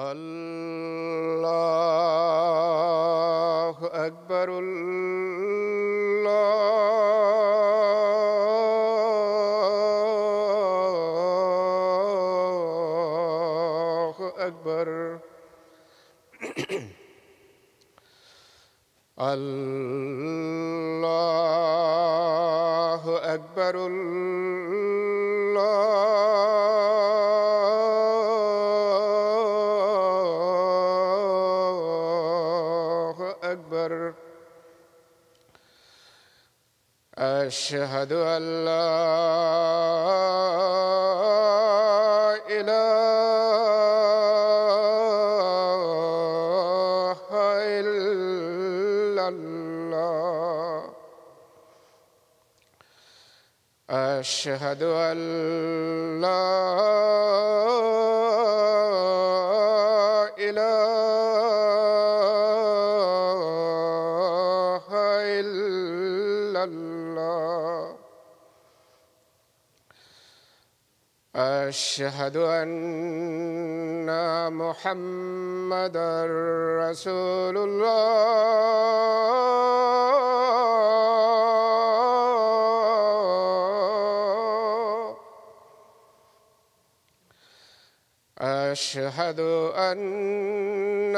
اللہ اکبر اللہ اکبر اللہ اکبر أشهد أن لا إله إلا الله أشهد أن لا إله إلا الله أشهد أن محمدًا رسول الله أشهد أن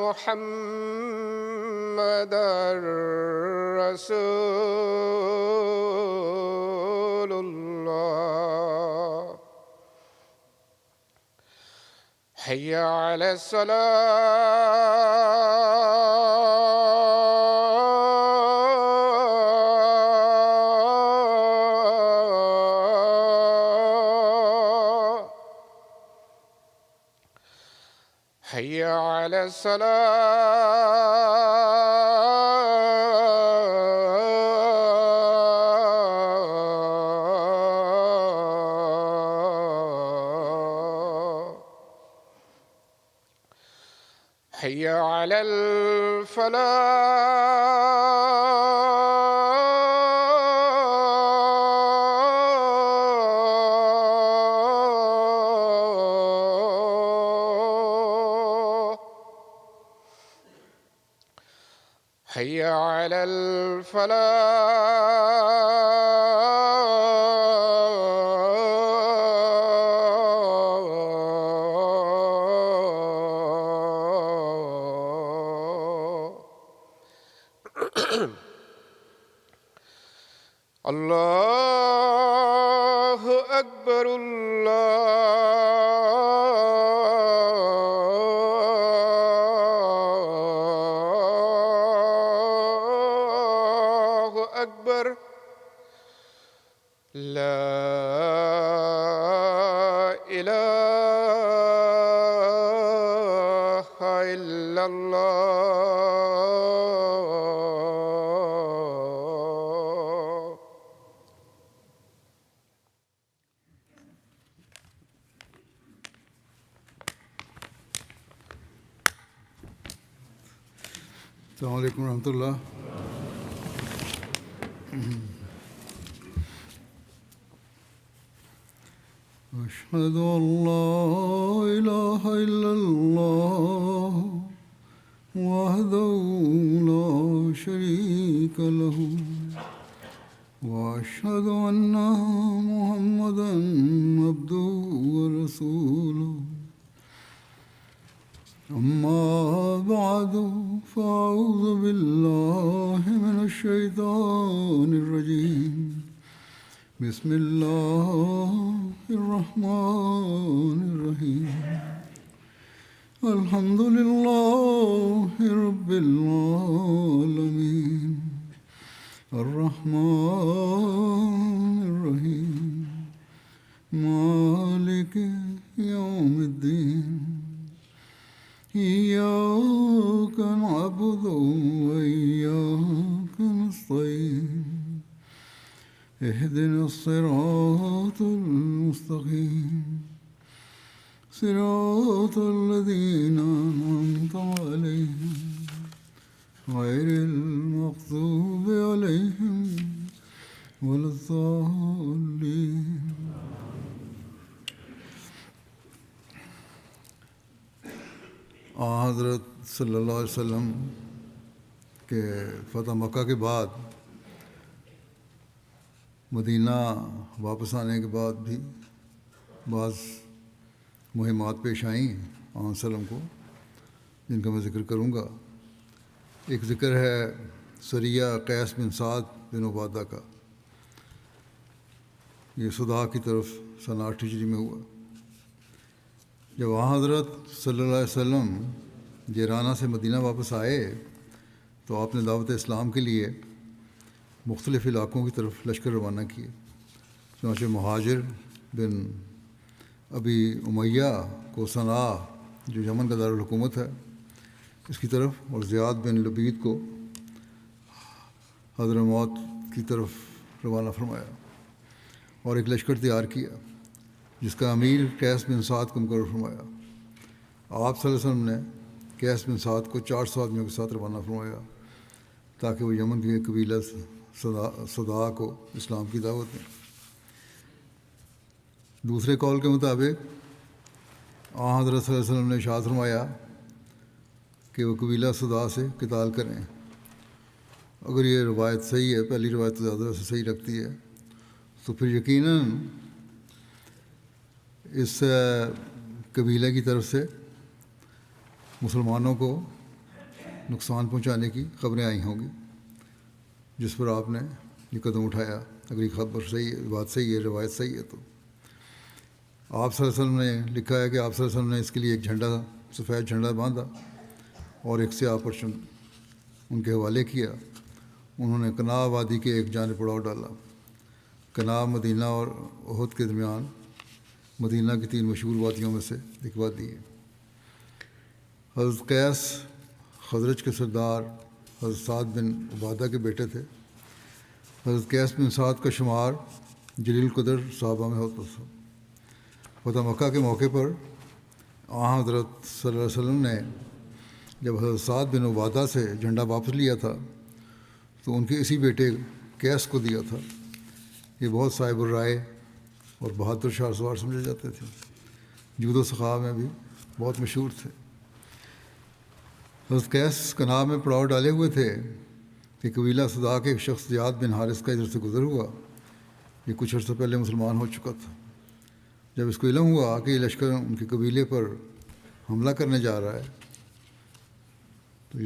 محمدًا رسول الله حي على الصلاة حي على الصلاة حي على الفلاح حي على الفلاح الله أكبر الله أكبر لا إله إلا الله السلام علیکم ورحمۃ اللہ. أشهد أن لا إله إلا الله وحده لا شريك له وأشهد أن محمدًا عبده ورسوله. أما بعد فأعوذ بالله من الشيطان الرجيم. بسم الله الرحمن الرحيم. الحمد لله رب العالمين الرحمن الرحيم مالك يوم الدين إياك نعبد وإياك نستعين اهدنا الصراط المستقيم صراط الذين أنعمت عليهم غير المغضوب عليهم ولا الضالين. حضرت صلی اللہ علیہ وسلم کے فتح مکہ کے بعد مدینہ واپس آنے کے بعد بھی بعض مہمات پیش آئیں آن وسلم کو، جن کا میں ذکر کروں گا. ایک ذکر ہے سریہ قیس بن سعد بن عبادہ کا. یہ صدا کی طرف سن 8 ہجری میں ہوا. جب وہاں حضرت صلی اللہ علیہ وسلم جیرانہ سے مدینہ واپس آئے تو آپ نے دعوت اسلام کے لیے مختلف علاقوں کی طرف لشکر روانہ کیے. چنانچہ مہاجر بن ابی امیہ کو صنعا، جو یمن کا دارالحکومت ہے، اس کی طرف، اور زیاد بن لبید کو حضرموت کی طرف روانہ فرمایا اور ایک لشکر تیار کیا جس کا امیر قیس بن سعد کو مقرر فرمایا. آپ صلی اللہ علیہ وسلم نے قیس بن سعد کو 400 آدمیوں کے ساتھ روانہ فرمایا تاکہ وہ یمن کے قبیلہ صدا کو اسلام کی دعوت دیں. دوسرے قول کے مطابق حضرت صلی اللہ علیہ وسلم نے ارشاد فرمایا کہ وہ قبیلہ صدا سے قتال کریں. اگر یہ روایت صحیح ہے، پہلی روایت تو زیادہ سے صحیح لگتی ہے، تو پھر یقیناً اس قبیلے کی طرف سے مسلمانوں کو نقصان پہنچانے کی خبریں آئی ہوں گی، جس پر آپ نے یہ قدم اٹھایا. اگر یہ خبر صحیح ہے، بات صحیح ہے، روایت صحیح ہے، تو آپ صلی اللہ علیہ وسلم نے لکھا ہے کہ آپ صلی اللہ علیہ وسلم نے اس کے لیے ایک جھنڈا، سفید جھنڈا باندھا اور ایک سیاہ پرچم ان کے حوالے کیا. انہوں نے کناء وادی کے ایک جانب پڑاؤ ڈالا. کناء مدینہ اور احد کے درمیان مدینہ کی 3 مشہور وادیوں میں سے ایک وادی ہے. حضرت قیس خزرج کے سردار حضرت سعد بن عبادہ کے بیٹے تھے. حضرت قیس بن سعد کا شمار جلیل قدر صحابہ میں ہوتا تھا. فتح مکہ کے موقع پر حضرت صلی اللہ علیہ وسلم نے جب حضرت سعد بن عبادہ سے جھنڈا واپس لیا تھا تو ان کے اسی بیٹے قیس کو دیا تھا. یہ بہت صاحب الرائے اور بہادر شاہ سوار سمجھے جاتے تھے. جود و سخا میں بھی بہت مشہور تھے. حضرت قیس کناء میں پڑاؤ ڈالے ہوئے تھے کہ قبیلہ صدا کے ایک شخص زیاد بن حارث کا ادھر سے گزر ہوا. یہ کچھ عرصہ پہلے مسلمان ہو چکا تھا. جب اس کو علم ہوا کہ یہ لشکر ان کے قبیلے پر حملہ کرنے جا رہا ہے تو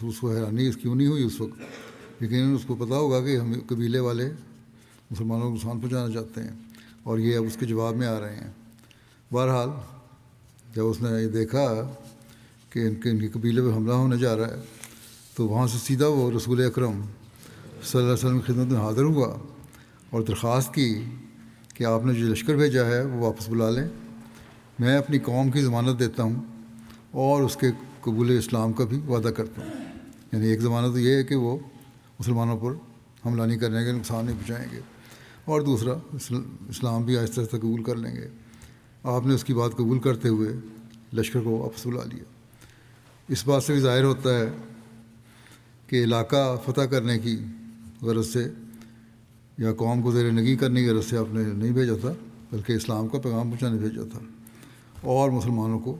اس کو حیرانی اس کیوں نہیں ہوئی اس وقت، لیکن اس کو پتہ ہوگا کہ ہم قبیلے والے مسلمانوں کو نقصان پہنچانا چاہتے ہیں اور یہ اب اس کے جواب میں آ رہے ہیں. بہرحال جب اس نے یہ دیکھا کہ ان کے قبیلے پر حملہ ہونے جا رہا ہے تو وہاں سے سیدھا وہ رسول اکرم صلی اللہ علیہ وسلم کی خدمت میں حاضر ہوا اور درخواست کی کہ آپ نے جو لشکر بھیجا ہے وہ واپس بلا لیں. میں اپنی قوم کی ضمانت دیتا ہوں اور اس کے قبول اسلام کا بھی وعدہ کرتا ہوں. یعنی ایک ضمانت تو یہ ہے کہ وہ مسلمانوں پر حملہ نہیں کرنے گے، نقصان نہیں پہنچائیں گے، اور دوسرا اسلام بھی آہستہ آہستہ قبول کر لیں گے. آپ نے اس کی بات قبول کرتے ہوئے لشکر کو واپس بلا لیا. اس بات سے بھی ظاہر ہوتا ہے کہ علاقہ فتح کرنے کی غرض سے یا قوم کو زیر نگی کرنے کی غرض سے آپ نے نہیں بھیجا تھا، بلکہ اسلام کا پیغام پہنچانے بھیجا تھا اور مسلمانوں کو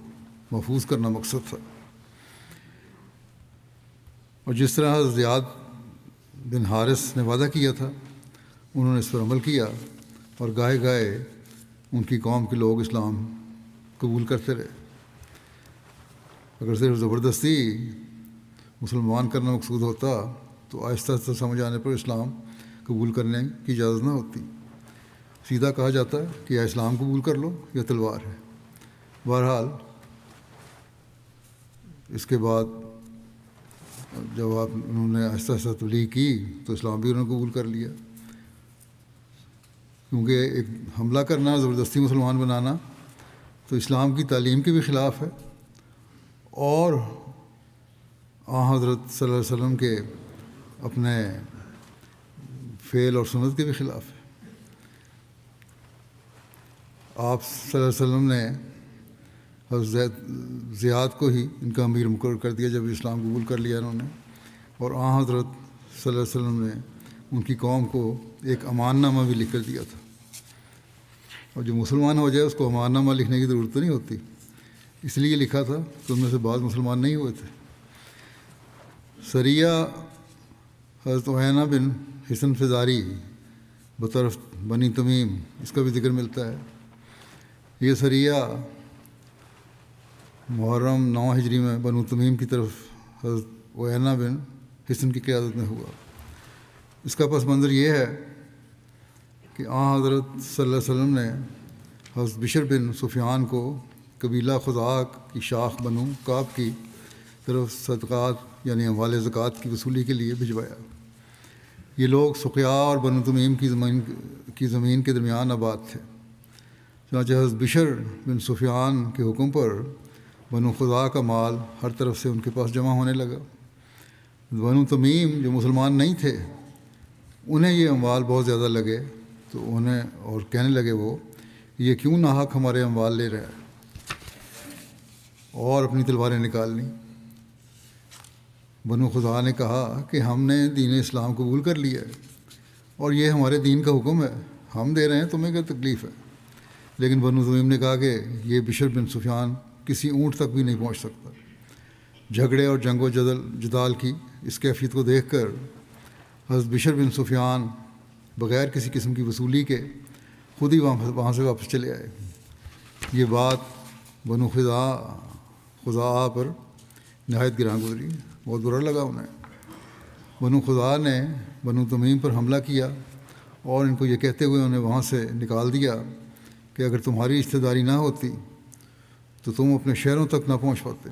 محفوظ کرنا مقصد تھا. اور جس طرح حضرت زیاد بن حارث نے وعدہ کیا تھا انہوں نے اس پر عمل کیا اور گاہے گاہے ان کی قوم کے لوگ اسلام قبول کرتے رہے. اگر صرف زبردستی مسلمان کرنا مقصود ہوتا تو آہستہ آہستہ سمجھ آنے پر اسلام قبول کرنے کی اجازت نہ ہوتی. سیدھا کہا جاتا ہے کہ یا اسلام قبول کر لو یا تلوار ہے. بہرحال اس کے بعد جب انہوں نے آہستہ آہستہ تبلیغ کی تو اسلام بھی انہوں نے قبول کر لیا، کیونکہ ایک حملہ کرنا، زبردستی مسلمان بنانا تو اسلام کی تعلیم کے بھی خلاف ہے اور حضرت صلی اللہ علیہ وسلم کے اپنے فعل اور سنت کے بھی خلاف ہے۔ آپ صلی اللہ علیہ وسلم نے حضرت زیاد کو ہی ان کا امیر مقرر کر دیا جب اسلام قبول کر لیا انہوں نے، اور حضرت صلی اللہ علیہ وسلم نے ان کی قوم کو ایک امان نامہ بھی لکھ کر دیا تھا، اور جو مسلمان ہو جائے اس کو امان نامہ لکھنے کی ضرورت نہیں ہوتی، اس لیے لکھا تھا کہ ان میں سے بعض مسلمان نہیں ہوئے تھے۔ سریہ حضرت عیینہ بن حصن فزاری بطرف بنی تمیم، اس کا بھی ذکر ملتا ہے۔ یہ سریہ محرم 9 ہجری میں بنو تمیم کی طرف حضرت عیینہ بن حصن کی قیادت میں ہوا۔ اس کا پس منظر یہ ہے کہ حضرت صلی اللہ علیہ وسلم نے حضرت بشر بن سفیان کو قبیلہ خزاع کی شاخ بنو کعب کی طرف صدقات یعنی اموال زکوٰۃ کی وصولی کے لیے بھجوایا۔ یہ لوگ سقیہ اور بنو تمیم کی زمین کے درمیان آباد تھے، چنانچہ حضرت بشر بن سفیان کے حکم پر بنو خزاع کا مال ہر طرف سے ان کے پاس جمع ہونے لگا۔ بنو تمیم جو مسلمان نہیں تھے انہیں یہ اموال بہت زیادہ لگے، تو انہیں اور کہنے لگے وہ یہ کیوں ناحق ہمارے اموال لے رہا ہے، اور اپنی تلواریں نکال لیں۔ بنو خزاع نے کہا کہ ہم نے دین اسلام قبول کر لیا ہے اور یہ ہمارے دین کا حکم ہے، ہم دے رہے ہیں، تمہیں کیا تکلیف ہے؟ لیکن بنو تمیم نے کہا کہ یہ بشر بن سفیان کسی اونٹ تک بھی نہیں پہنچ سکتا۔ جھگڑے اور جنگ و جدال کی اس کیفیت کو دیکھ کر حضرت بشر بن سفیان بغیر کسی قسم کی وصولی کے خود ہی وہاں سے واپس چلے آئے۔ یہ بات بنو خزاع پر نہایت گراں گزری، بہت برا لگا انہیں۔ بنو خزاع نے بنو تمیم پر حملہ کیا اور ان کو یہ کہتے ہوئے انہیں وہاں سے نکال دیا کہ اگر تمہاری رشتہ داری نہ ہوتی تو تم اپنے شہروں تک نہ پہنچ پاتے۔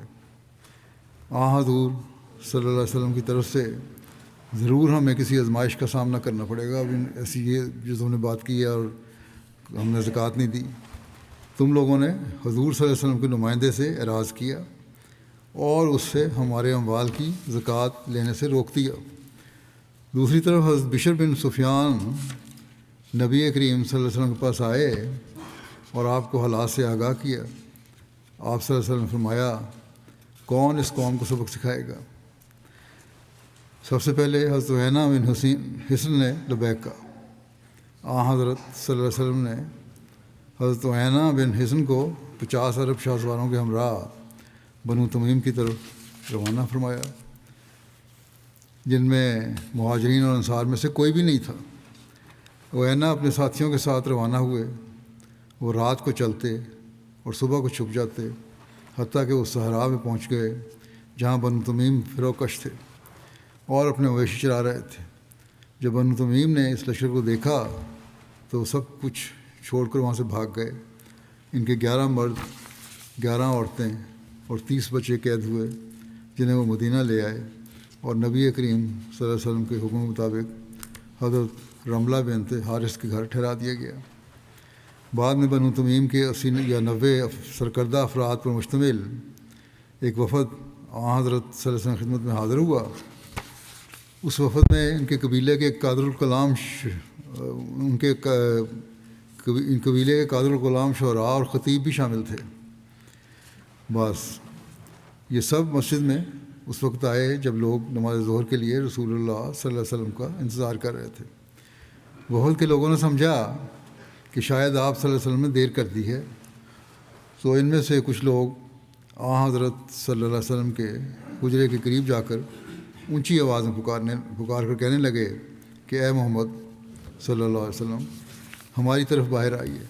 حضور صلی اللہ علیہ وسلم کی طرف سے ضرور ہمیں کسی آزمائش کا سامنا کرنا پڑے گا۔ اب ایسی یہ جو تم نے بات کی ہے اور ہم نے زکوٰۃ نہیں دی، تم لوگوں نے حضور صلی اللہ علیہ وسلم کے نمائندے سے اعراض کیا اور اس سے ہمارے اموال کی زکوٰۃ لینے سے روک دیا۔ دوسری طرف حضرت بشر بن سفیان نبی کریم صلی اللہ علیہ وسلم کے پاس آئے اور آپ کو حالات سے آگاہ کیا۔ آپ صلی اللہ علیہ وسلم نے فرمایا کون اس قوم کو سبق سکھائے گا؟ سب سے پہلے حضرت عیینہ بن حصن نے لبیک کہا۔ حضرت صلی اللہ علیہ وسلم نے حضرت عیینہ بن حصن کو 50 عرب شاہ سواروں کے ہمراہ بنو تمیم کی طرف روانہ فرمایا، جن میں مہاجرین اور انصار میں سے کوئی بھی نہیں تھا۔ عیینہ اپنے ساتھیوں کے ساتھ روانہ ہوئے۔ وہ رات کو چلتے اور صبح کو چھپ جاتے، حتیٰ کہ وہ صحرا میں پہنچ گئے جہاں بنو تمیم فروکش تھے اور اپنے مویشی چرا رہے تھے۔ جب بنو تمیم نے اس لشکر کو دیکھا تو وہ سب کچھ چھوڑ کر وہاں سے بھاگ گئے۔ ان کے 11 مرد، 11 عورتیں اور 30 بچے قید ہوئے، جنہیں وہ مدینہ لے آئے اور نبی کریم صلی اللہ علیہ وسلم کے حکم مطابق حضرت رملہ بنت حارث کے گھر ٹھہرا دیا گیا۔ بعد میں بنو تمیم کے 80 یا 90 سرکردہ افراد پر مشتمل ایک وفد حضرت صلی اللہ علیہ وسلم کی خدمت میں حاضر ہوا۔ اس وفد میں ان کے قبیلے کے قادر الکلام قبیلے کے قادر الکلام شعراء اور خطیب بھی شامل تھے۔ بس یہ سب مسجد میں اس وقت آئے جب لوگ نماز ظہر کے لیے رسول اللہ صلی اللہ علیہ وسلم کا انتظار کر رہے تھے۔ وفد کے لوگوں نے سمجھا کہ شاید آپ صلی اللہ علیہ وسلم نے دیر کر دی ہے، تو ان میں سے کچھ لوگ حضرت صلی اللہ علیہ وسلم کے حجرے کے قریب جا کر اونچی آواز میں پکار کر کہنے لگے کہ اے محمد صلی اللہ علیہ وسلم ہماری طرف باہر آئیے۔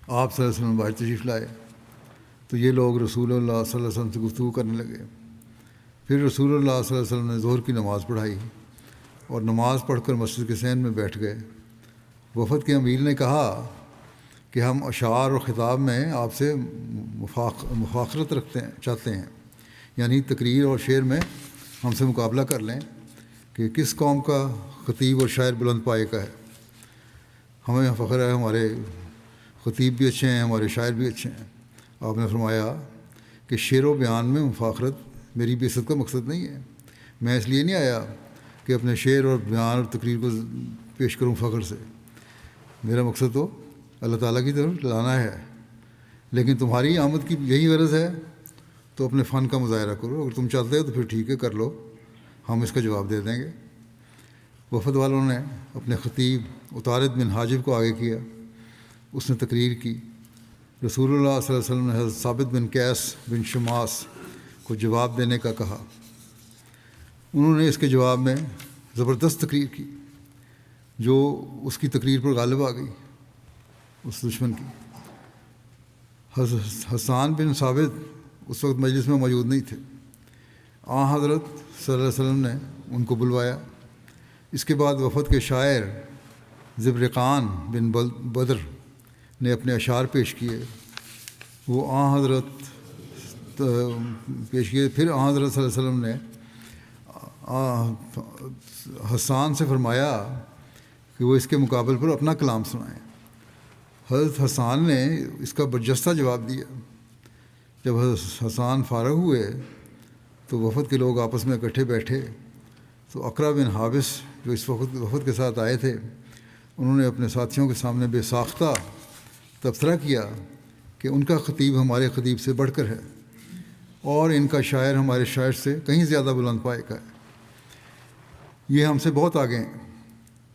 آپ صلی اللہ علیہ وسلم باہر تشریف لائے تو یہ لوگ رسول اللہ صلی اللہ علیہ وسلم سے گفتگو کرنے لگے۔ پھر رسول اللہ صلی اللہ علیہ وسلم نے ظہر کی نماز پڑھائی اور نماز پڑھ کر مسجد کے صحن میں بیٹھ گئے۔ وفد کے امیر نے کہا کہ ہم اشعار اور خطاب میں آپ سے مفاخرت چاہتے ہیں، یعنی تقریر اور شعر میں ہم سے مقابلہ کر لیں کہ کس قوم کا خطیب اور شاعر بلند پائے کا ہے۔ ہمیں فخر ہے ہمارے خطیب بھی اچھے ہیں، ہمارے شاعر بھی اچھے ہیں۔ آپ نے فرمایا کہ شعر و بیان میں مفاخرت میری بے عزت کا مقصد نہیں ہے۔ میں اس لیے نہیں آیا کہ اپنے شعر اور بیان اور تقریر کو پیش کروں فخر سے، میرا مقصد تو اللہ تعالیٰ کی طرف لانا ہے۔ لیکن تمہاری آمد کی یہی غرض ہے تو اپنے فن کا مظاہرہ کرو، اگر تم چاہتے ہو تو پھر ٹھیک ہے، کر لو، ہم اس کا جواب دے دیں گے۔ وفد والوں نے اپنے خطیب عطارد بن حاجب کو آگے کیا، اس نے تقریر کی۔ رسول اللہ صلی اللہ علیہ وسلم نے حضرت ثابت بن قیس بن شماس کو جواب دینے کا کہا۔ انہوں نے اس کے جواب میں زبردست تقریر کی جو اس کی تقریر پر غالب آ گئی، اس دشمن کی۔ حسان بن ثابت اس وقت مجلس میں موجود نہیں تھے۔ حضرت صلی اللہ علیہ وسلم نے ان کو بلوایا۔ اس کے بعد وفد کے شاعر زبرقان بن بدر نے اپنے اشعار پیش کیے، وہ حضرت پیش کیے۔ پھر حضرت صلی اللہ علیہ وسلم نے حسان سے فرمایا کہ وہ اس کے مقابل پر اپنا کلام سنائیں۔ حضرت حسان نے اس کا برجستہ جواب دیا۔ جب حضرت حسان فارغ ہوئے تو وفد کے لوگ آپس میں اکٹھے بیٹھے تو اقرا بن حابس جو اس وقت وفد کے ساتھ آئے تھے، انہوں نے اپنے ساتھیوں کے سامنے بے ساختہ تبصرہ کیا کہ ان کا خطیب ہمارے خطیب سے بڑھ کر ہے اور ان کا شاعر ہمارے شاعر سے کہیں زیادہ بلند پائے کا ہے، یہ ہم سے بہت آگے ہیں۔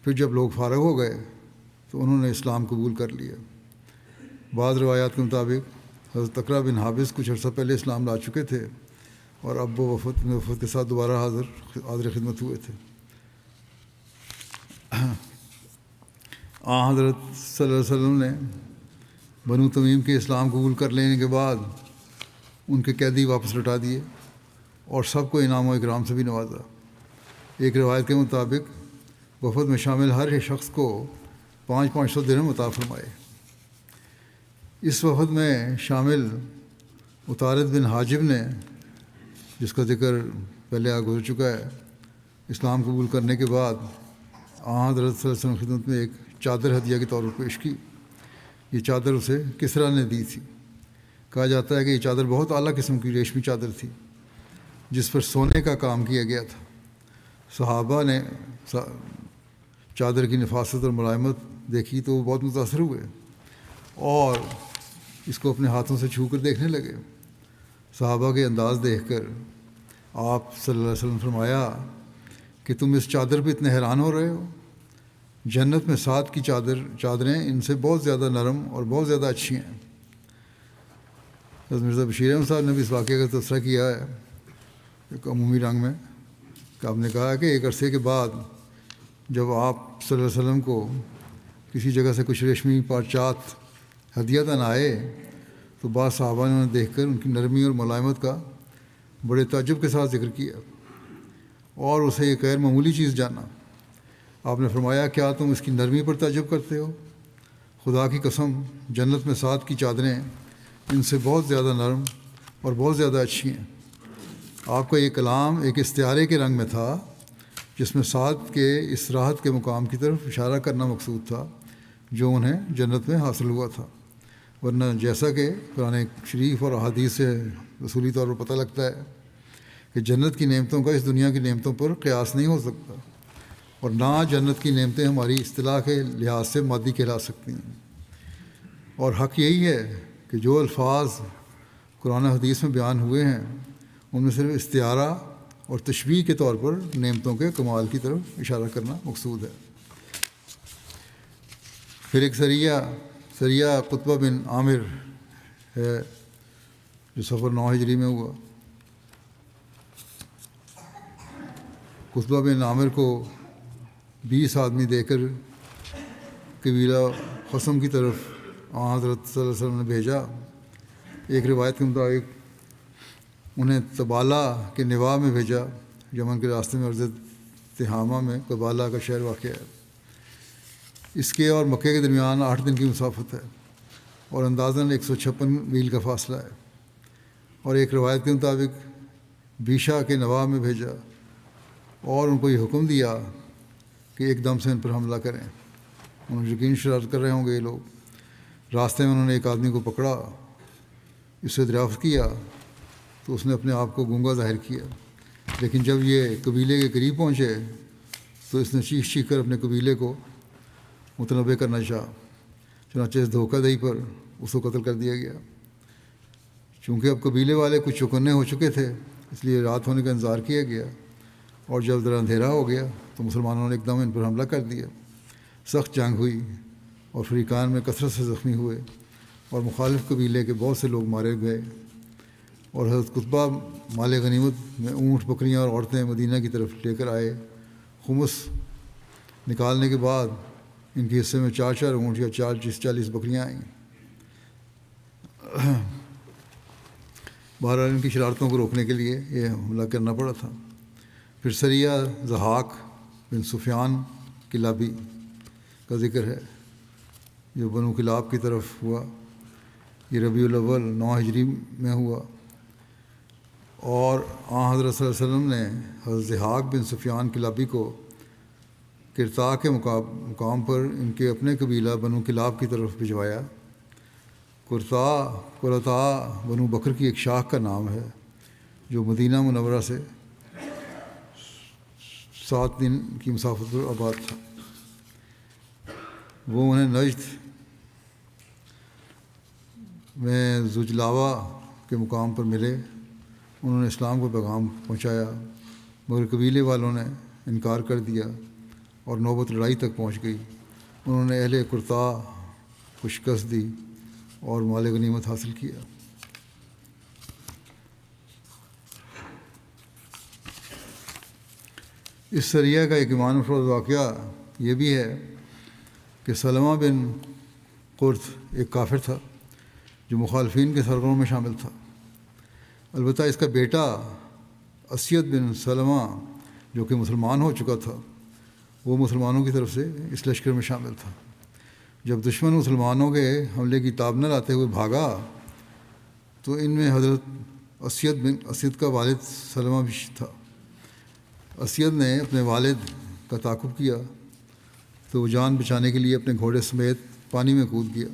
پھر جب لوگ فارغ ہو گئے تو انہوں نے اسلام قبول کر لیا۔ بعض روایات کے مطابق حضرت اقرا بن حابس کچھ عرصہ پہلے اسلام لا چکے تھے اور اب وہ وفد کے ساتھ دوبارہ حاضر خدمت ہوئے تھے۔ حضرت صلی اللہ علیہ وسلم نے بنو تمیم کے اسلام قبول کر لینے کے بعد ان کے قیدی واپس لوٹا دیے اور سب کو انعام و اکرام سے بھی نوازا۔ ایک روایت کے مطابق وفد میں شامل ہر شخص کو 500 درہم عطا فرمائے۔ اس وفد میں شامل عطارد بن حاجب نے، جس کا ذکر پہلے گزر چکا ہے، اسلام قبول کرنے کے بعد حضرت صلی اللہ علیہ وسلم کی خدمت میں ایک چادر ہدیہ کے طور پر پیش کی۔ یہ چادر اسے کسریٰ نے دی تھی۔ کہا جاتا ہے کہ یہ چادر بہت اعلیٰ قسم کی ریشمی چادر تھی جس پر سونے کا کام کیا گیا تھا۔ صحابہ نے چادر کی نفاست اور ملائمت دیکھی تو وہ بہت متاثر ہوئے اور اس کو اپنے ہاتھوں سے چھو کر دیکھنے لگے۔ صحابہ کے انداز دیکھ کر آپ صلی اللہ علیہ وسلم فرمایا کہ تم اس چادر پہ اتنے حیران ہو رہے ہو؟ جنت میں 7 کی چادریں ان سے بہت زیادہ نرم اور بہت زیادہ اچھی ہیں۔ حضرت مرزا بشیر احمد صاحب نے بھی اس واقعے کا تبصرہ کیا ہے ایک عمومی رنگ میں کہ آپ نے کہا کہ ایک عرصے کے بعد جب آپ صلی اللہ علیہ وسلم کو کسی جگہ سے کچھ ریشمی پارچات ہدیتاً آئے تو بعض صحابہ نے انہیں دیکھ کر ان کی نرمی اور ملائمت کا بڑے تعجب کے ساتھ ذکر کیا اور اسے یہ غیر معمولی چیز جانا۔ آپ نے فرمایا کیا تم اس کی نرمی پر تعجب کرتے ہو؟ خدا کی قسم جنت میں 7 کی چادریں ان سے بہت زیادہ نرم اور بہت زیادہ اچھی ہیں۔ آپ کا یہ کلام ایک استعارے کے رنگ میں تھا جس میں 7 کے اس راحت کے مقام کی طرف اشارہ کرنا مقصود تھا جو انہیں جنت میں حاصل ہوا تھا، ورنہ جیسا کہ قرآن شریف اور احادیث سے رسولی طور پر پتہ لگتا ہے کہ جنت کی نعمتوں کا اس دنیا کی نعمتوں پر قیاس نہیں ہو سکتا، اور نہ جنت کی نعمتیں ہماری اصطلاح کے لحاظ سے مادی کہلا سکتی ہیں۔ اور حق یہی ہے کہ جو الفاظ قرآن حدیث میں بیان ہوئے ہیں ان میں صرف استعارہ اور تشبیہ کے طور پر نعمتوں کے کمال کی طرف اشارہ کرنا مقصود ہے۔ پھر ایک سریہ قطبہ بن عامر ہے جو سفر 9 ہجری میں ہوا۔ قطبہ بن عامر کو 20 آدمی دے کر قبیلہ قسم کی طرف حضرت صلی اللہ علیہ وسلم نے بھیجا۔ ایک روایت کے مطابق انہیں تبالہ کے نواح میں بھیجا، یمن کے راستے میں، عرض تہامہ میں تبالہ کا شہر واقع ہے۔ اس کے اور مکے کے درمیان 8 دن کی مسافت ہے اور اندازاً 156 میل کا فاصلہ ہے۔ اور ایک روایت کے مطابق بیشا کے نواح میں بھیجا اور ان کو یہ حکم دیا کہ ایک دم سے ان پر حملہ کریں۔ انہوں نے یقین شرارت کر رہے ہوں گے یہ لوگ۔ راستے میں انہوں نے ایک آدمی کو پکڑا، اس سے دریافت کیا تو اس نے اپنے آپ کو گونگا ظاہر کیا، لیکن جب یہ قبیلے کے قریب پہنچے تو اس نے چیخ چیخ کر اپنے قبیلے کو متنبع کرنا چاہا، چنانچہ اس دھوکہ دہی پر اس کو قتل کر دیا گیا۔ چونکہ اب قبیلے والے کچھ چوکنے ہو چکے تھے، اس لیے رات ہونے کا انتظار کیا گیا، اور جب ذرا اندھیرا ہو گیا تو مسلمانوں نے ایک دم ان پر حملہ کر دیا۔ سخت جنگ ہوئی اور فریقان میں کثرت سے زخمی ہوئے، اور مخالف قبیلے کے بہت سے لوگ مارے گئے، اور حضرت قطبہ مال غنیمت میں اونٹ، بکریاں اور عورتیں مدینہ کی طرف لے کر آئے۔ خمس نکالنے کے بعد ان کے حصے میں 4 اونٹ یا 40 بکریاں آئیں۔ بہرحال ان کی شرارتوں کو روکنے کے لیے یہ حملہ کرنا پڑا تھا۔ پھر سریہ ضحاک بن سفیان کلابی کا ذکر ہے، جو بنو کلاب کی طرف ہوا۔ یہ ربیع الاول 9 ہجری میں ہوا، اور حضرت صلی اللہ علیہ وسلم نے حضرت ضحاک بن سفیان کلابی کو کرتا کے مقام پر ان کے اپنے قبیلہ بنو کلاب کی طرف بھجوایا۔ قرطا بنو بکر کی ایک شاخ کا نام ہے، جو مدینہ منورہ سے 7 دن کی مسافت پر آباد تھا۔ وہ انہیں نجد میں زجلاوا کے مقام پر ملے۔ انہوں نے اسلام کو پیغام پہنچایا، مگر قبیلے والوں نے انکار کر دیا اور نوبت لڑائی تک پہنچ گئی۔ انہوں نے اہل قرطا کو شکست دی اور مال غنیمت حاصل کیا۔ اس سریہ کا ایک ایمان افروز واقعہ یہ بھی ہے کہ سلمہ بن قرط ایک کافر تھا جو مخالفین کے سرغروں میں شامل تھا۔ البتہ اس کا بیٹا اسید بن سلمہ جو کہ مسلمان ہو چکا تھا، وہ مسلمانوں کی طرف سے اس لشکر میں شامل تھا۔ جب دشمن مسلمانوں کے حملے کی تاب نہ لاتے ہوئے بھاگا تو ان میں حضرت اسید کا والد سلمہ بھی تھا۔ اسید نے اپنے والد کا تعاقب کیا تو وہ جان بچانے کے لیے اپنے گھوڑے سمیت پانی میں کود گیا۔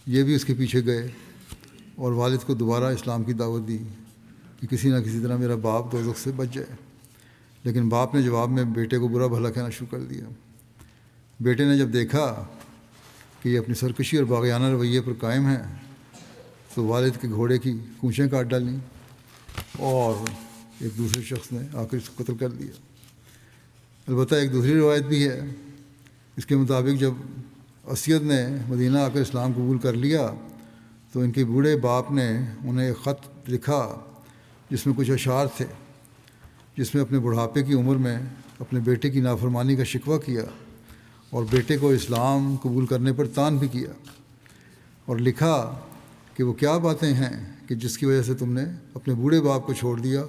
یہ بھی اس کے پیچھے گئے اور والد کو دوبارہ اسلام کی دعوت دی کہ کسی نہ کسی طرح میرا باپ دوزخ سے بچ جائے، لیکن باپ نے جواب میں بیٹے کو برا بھلا کہنا شروع کر دیا۔ بیٹے نے جب دیکھا کہ یہ اپنی سرکشی اور باغیانہ رویے پر قائم ہے تو والد کے گھوڑے کی کونچیں کاٹ ڈالیں اور ایک دوسرے شخص نے آ کر اس کو قتل کر دیا۔ البتہ ایک دوسری روایت بھی ہے، اس کے مطابق جب اسید نے مدینہ آ کر اسلام قبول کر لیا تو ان کے بوڑھے باپ نے انہیں ایک خط لکھا جس میں کچھ اشعار تھے، جس میں اپنے بڑھاپے کی عمر میں اپنے بیٹے کی نافرمانی کا شکوہ کیا اور بیٹے کو اسلام قبول کرنے پر طعن بھی کیا، اور لکھا کہ وہ کیا باتیں ہیں کہ جس کی وجہ سے تم نے اپنے بوڑھے باپ کو چھوڑ دیا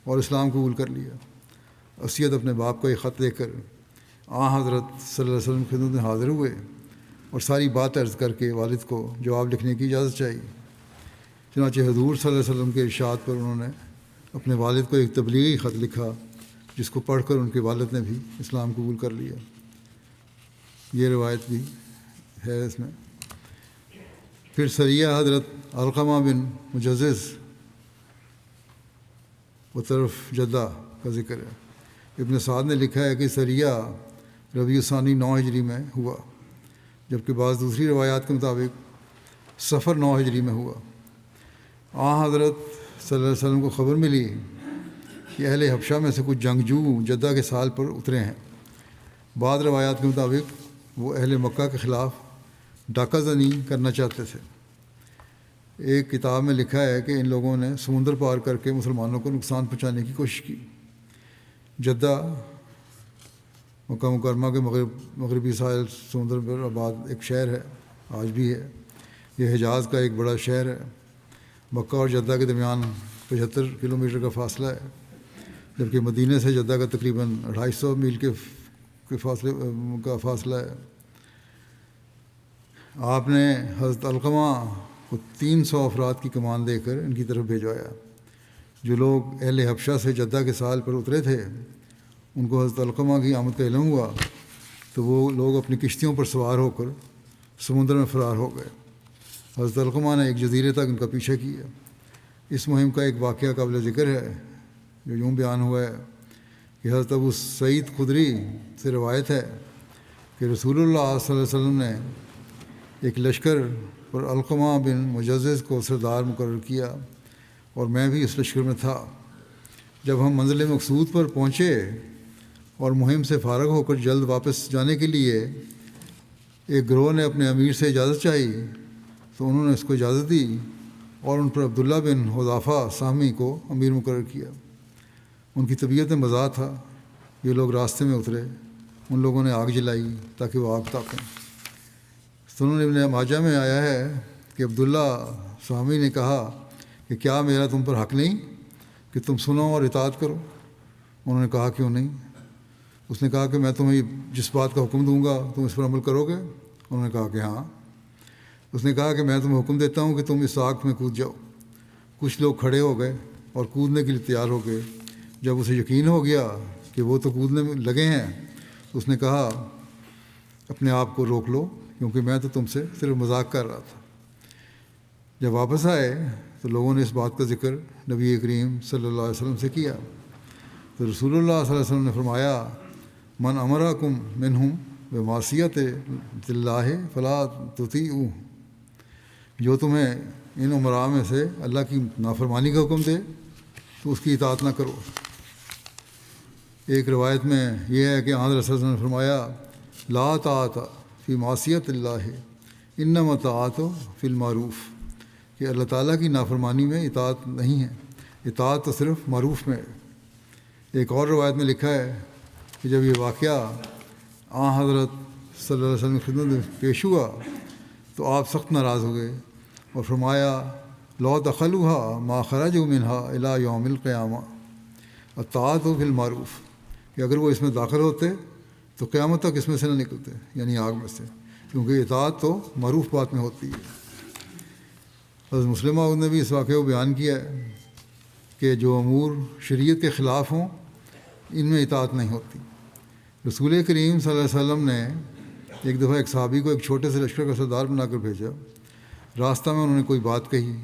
اور اسلام قبول کر لیا۔ اسید اپنے باپ کو ایک خط دے کر حضرت صلی اللہ علیہ وسلم کی خدمت میں حاضر ہوئے اور ساری بات عرض کر کے والد کو جواب لکھنے کی اجازت چاہی۔ چنانچہ حضور صلی اللہ علیہ وسلم کے ارشاد پر انہوں نے اپنے والد کو ایک تبلیغی خط لکھا، جس کو پڑھ کر ان کے والد نے بھی اسلام قبول کر لیا۔ یہ روایت بھی ہے اس میں۔ پھر سریہ حضرت علقمہ بن مجزز و طرف جدہ کا ذکر ہے۔ ابن سعد نے لکھا ہے کہ سریہ ربیع ثانی 9 ہجری میں ہوا، جبکہ بعض دوسری روایات کے مطابق صفر 9 ہجری میں ہوا۔ حضرت صلی اللہ علیہ وسلم کو خبر ملی کہ اہل حبشہ میں سے کچھ جنگجو جدہ کے سال پر اترے ہیں۔ بعض روایات کے مطابق وہ اہل مکہ کے خلاف ڈاکہ زنی کرنا چاہتے تھے۔ ایک کتاب میں لکھا ہے کہ ان لوگوں نے سمندر پار کر کے مسلمانوں کو نقصان پہنچانے کی کوشش کی۔ جدہ مکہ مکرمہ کے مغربی ساحل سمندر پر آباد ایک شہر ہے، آج بھی ہے۔ یہ حجاز کا ایک بڑا شہر ہے۔ مکہ اور جدہ کے درمیان 75 کلومیٹر کا فاصلہ ہے، جبکہ مدینہ سے جدہ کا تقریباً 250 میل کے فاصلہ ہے۔ آپ نے حضرت علقمہ کو 300 افراد کی کمان دے کر ان کی طرف بھیجوایا۔ جو لوگ اہل حبشہ سے جدہ کے سال پر اترے تھے، ان کو حضرت علقمہ کی آمد کا علم ہوا تو وہ لوگ اپنی کشتیوں پر سوار ہو کر سمندر میں فرار ہو گئے۔ حضرت علقمہ نے ایک جزیرے تک ان کا پیچھا کیا۔ اس مہم کا ایک واقعہ قابل ذکر ہے جو یوں بیان ہوا ہے کہ حضرت ابو سعید خدری سے روایت ہے کہ رسول اللہ صلی اللہ علیہ وسلم نے ایک لشکر پر علقمہ بن مجزز کو سردار مقرر کیا اور میں بھی اس لشکر میں تھا۔ جب ہم منزل مقصود پر پہنچے اور مہم سے فارغ ہو کر جلد واپس جانے کے لیے ایک گروہ نے اپنے امیر سے اجازت چاہی تو انہوں نے اس کو اجازت دی اور ان پر عبداللہ بن حذافہ سہمی کو امیر مقرر کیا۔ ان کی طبیعت میں مزاح تھا۔ یہ لوگ راستے میں اترے، ان لوگوں نے آگ جلائی تاکہ وہ آگ تاپیں۔ سنن ابن ماجہ میں آیا ہے کہ عبداللہ سہمی نے کہا کہ کیا میرا تم پر حق نہیں کہ تم سنو اور اطاعت کرو؟ انہوں نے کہا کیوں نہیں؟ اس نے کہا کہ میں تمہیں جس بات کا حکم دوں گا تم اس پر عمل کرو گے؟ انہوں نے کہا کہ ہاں۔ اس نے کہا کہ میں تمہیں حکم دیتا ہوں کہ تم اس آگ میں کود جاؤ۔ کچھ لوگ کھڑے ہو گئے اور کودنے کے لیے تیار ہو گئے۔ جب اسے یقین ہو گیا کہ وہ تو کودنے میں لگے ہیں تو اس نے کہا اپنے آپ کو روک لو کیونکہ میں تو تم سے صرف مذاق کر رہا تھا۔ جب واپس آئے تو لوگوں نے اس بات کا ذکر نبی کریم صلی اللہ علیہ وسلم سے کیا تو رسول اللہ صلی اللہ علیہ وسلم نے فرمایا من امرکم منہم بمعصیت اللہ فلا تطیعوہ، جو تمہیں ان امراء میں سے اللہ کی نافرمانی کا حکم دے تو اس کی اطاعت نہ کرو۔ ایک روایت میں یہ ہے کہ حضرت صلی اللہ علیہ وسلم نے فرمایا لا طاعۃ فی معصیت اللہ انما طاعۃ فی المعروف، کہ اللہ تعالیٰ کی نافرمانی میں اطاعت نہیں ہے، اطاعت تو صرف معروف میں ہے۔ ایک اور روایت میں لکھا ہے کہ جب یہ واقعہ حضرت صلی اللہ علیہ وسلم کی خدمت میں پیش ہوا تو آپ سخت ناراض ہو گئے اور فرمایا لو دخلوها ما خرجوا منها الی یوم القیامہ الطاعۃ فی المعروف، کہ اگر وہ اس میں داخل ہوتے تو قیامت تک اس میں سے نہ نکلتے، یعنی آگ میں سے، کیونکہ اطاعت تو معروف بات میں ہوتی ہے۔ حضرت مسلم موعود نے بھی اس واقعے کو بیان کیا ہے کہ جو امور شریعت کے خلاف ہوں ان میں اطاعت نہیں ہوتی۔ رسول کریم صلی اللہ علیہ وسلم نے ایک دفعہ ایک صحابی کو ایک چھوٹے سے لشکر کا سردار بنا کر بھیجا۔ راستہ میں انہوں نے کوئی بات کہی